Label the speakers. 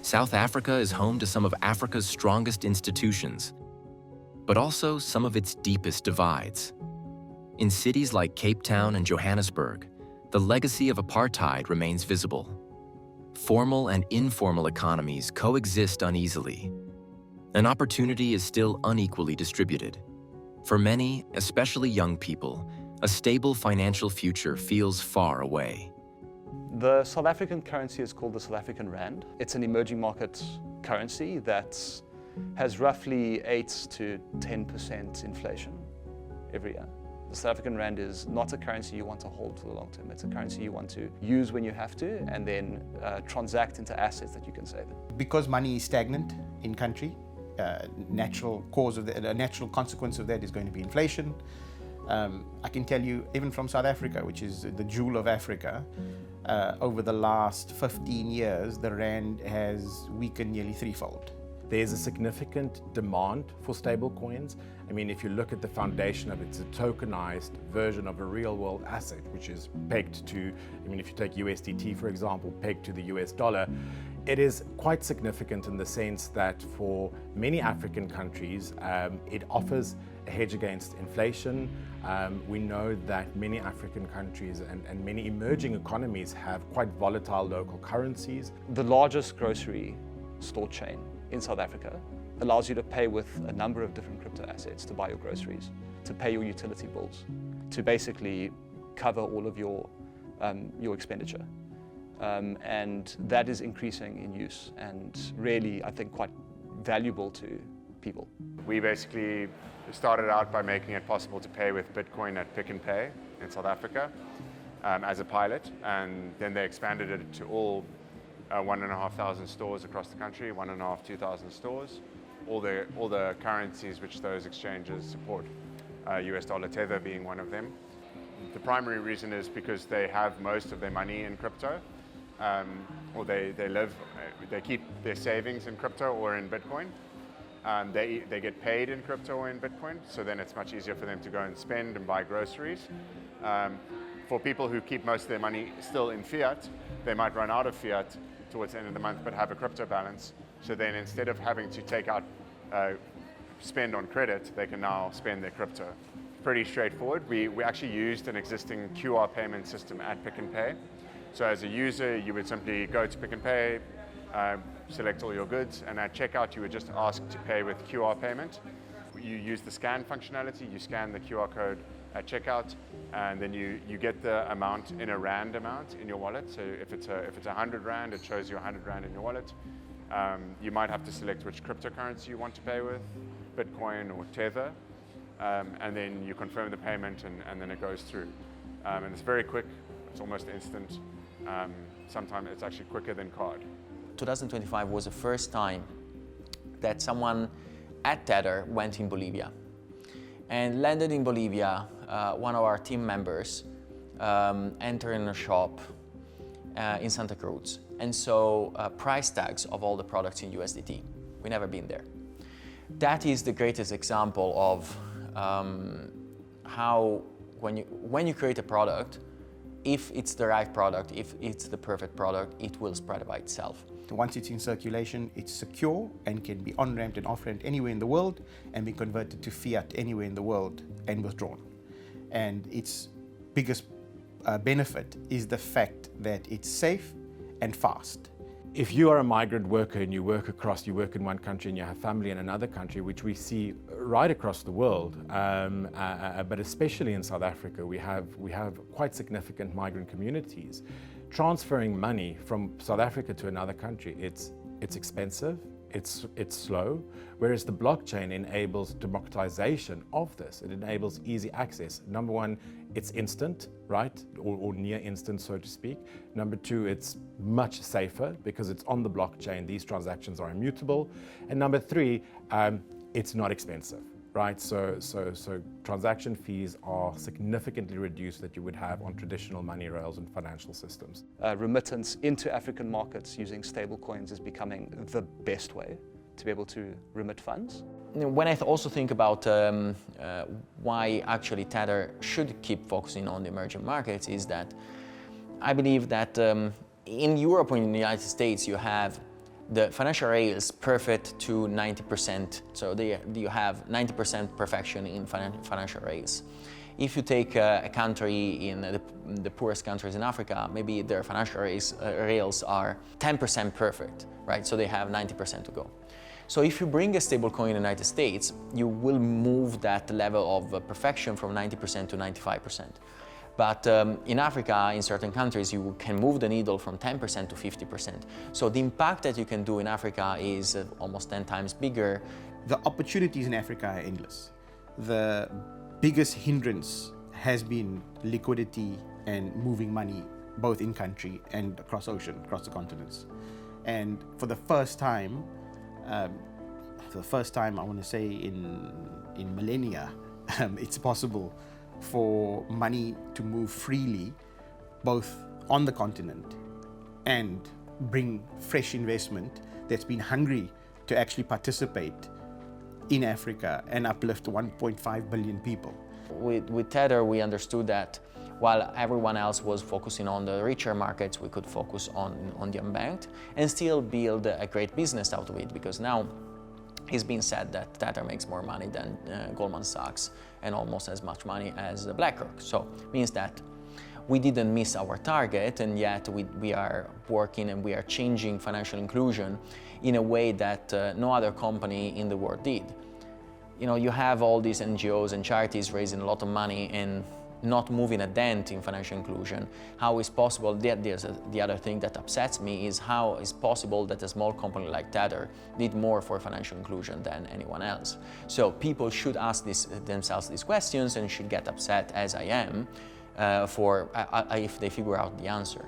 Speaker 1: South Africa is home to some of Africa's strongest institutions, but also some of its deepest divides. In cities like Cape Town and Johannesburg, the legacy of apartheid remains visible. Formal and informal economies coexist uneasily. And opportunity is still unequally distributed. For many, especially young people, a stable financial future feels far away.
Speaker 2: The South African currency is called the South African Rand. It's an emerging market currency that has roughly 8 to 10% inflation every year. The South African Rand is not a currency you want to hold for the long term. It's a currency you want to use when you have to and then transact into assets that you can save.
Speaker 3: Because money is stagnant in country, natural consequence of that is going to be inflation. I can tell you, even from South Africa, which is the jewel of Africa, over the last 15 years, the Rand has weakened nearly threefold.
Speaker 4: There's a significant demand for stablecoins. I mean, if you look at the foundation of it, it's a tokenized version of a real-world asset, which is pegged to, I mean, if you take USDT, for example, pegged to the US dollar, it is quite significant in the sense that for many African countries, it offers a hedge against inflation. We know that many African countries and many emerging economies have quite volatile local currencies.
Speaker 2: The largest grocery store chain in South Africa allows you to pay with a number of different crypto assets to buy your groceries, to pay your utility bills, to basically cover all of your expenditure. And that is increasing in use and really, I think, quite valuable to people.
Speaker 5: We basically started out by making it possible to pay with Bitcoin at Pick n Pay in South Africa as a pilot, and then they expanded it to all 1,500 stores across the country, 2,000 stores, all the currencies which those exchanges support, US dollar, Tether being one of them. The primary reason is because they have most of their money in crypto, or they keep their savings in crypto or in Bitcoin. They get paid in crypto or in Bitcoin, so then it's much easier for them to go and spend and buy groceries. For people who keep most of their money still in fiat, they might run out of fiat towards the end of the month but have a crypto balance. So then instead of having to take out, spend on credit, they can now spend their crypto. Pretty straightforward. We actually used an existing QR payment system at Pick n Pay. So as a user, you would simply go to Pick n Pay, select all your goods, and at checkout you would just ask to pay with QR payment. You use the scan functionality, you scan the QR code at checkout, and then you get the amount in a Rand amount in your wallet. So if it's 100 Rand, it shows you 100 Rand in your wallet. You might have to select which cryptocurrency you want to pay with, Bitcoin or Tether, and then you confirm the payment and then it goes through. And it's very quick, it's almost instant. Sometimes it's actually quicker than card.
Speaker 6: 2025 was the first time that someone at Tether went in Bolivia and landed in Bolivia. One of our team members entered in a shop in Santa Cruz and saw price tags of all the products in USDT. We've never been there. That is the greatest example of how when you create a product, if it's the right product, if it's the perfect product, it will spread by itself.
Speaker 3: Once it's in circulation, it's secure and can be on-ramped and off-ramped anywhere in the world and be converted to fiat anywhere in the world and withdrawn. And its biggest benefit is the fact that it's safe and fast.
Speaker 4: If you are a migrant worker and you work in one country and you have family in another country, which we see right across the world, but especially in South Africa, we have quite significant migrant communities. Transferring money from South Africa to another country, it's expensive, it's slow, whereas the blockchain enables democratization of this. It enables easy access. Number one, it's instant, right? Or near instant, so to speak. Number two, it's much safer because it's on the blockchain. These transactions are immutable. And number three, it's not expensive, right? So transaction fees are significantly reduced that you would have on traditional money rails and financial systems.
Speaker 2: Remittance into African markets using stablecoins is becoming the best way to be able to remit funds.
Speaker 6: When I also think about why actually Tether should keep focusing on the emerging markets is that I believe that in Europe or in the United States you have the financial rails perfect to 90%. So you have 90% perfection in financial rails. If you take a country in the poorest countries in Africa, maybe their financial rails are 10% perfect, right? So they have 90% to go. So if you bring a stablecoin in the United States, you will move that level of perfection from 90% to 95%. But in Africa, in certain countries, you can move the needle from 10% to 50%. So the impact that you can do in Africa is almost 10 times bigger.
Speaker 3: The opportunities in Africa are endless. The biggest hindrance has been liquidity and moving money, both in country and across ocean, across the continents. And for the first time, I want to say in millennia, it's possible for money to move freely, both on the continent and bring fresh investment that's been hungry to actually participate in Africa and uplift 1.5 billion people.
Speaker 6: With Tether, we understood that while everyone else was focusing on the richer markets, we could focus on the unbanked and still build a great business out of it, because now it's been said that Tether makes more money than Goldman Sachs and almost as much money as BlackRock. So it means that we didn't miss our target, and yet we are working and we are changing financial inclusion in a way that no other company in the world did. You know, you have all these NGOs and charities raising a lot of money and not moving a dent in financial inclusion. How is possible? The other thing that upsets me is how is possible that a small company like Tether did more for financial inclusion than anyone else. So people should ask themselves these questions and should get upset, as I am, if they figure out the answer.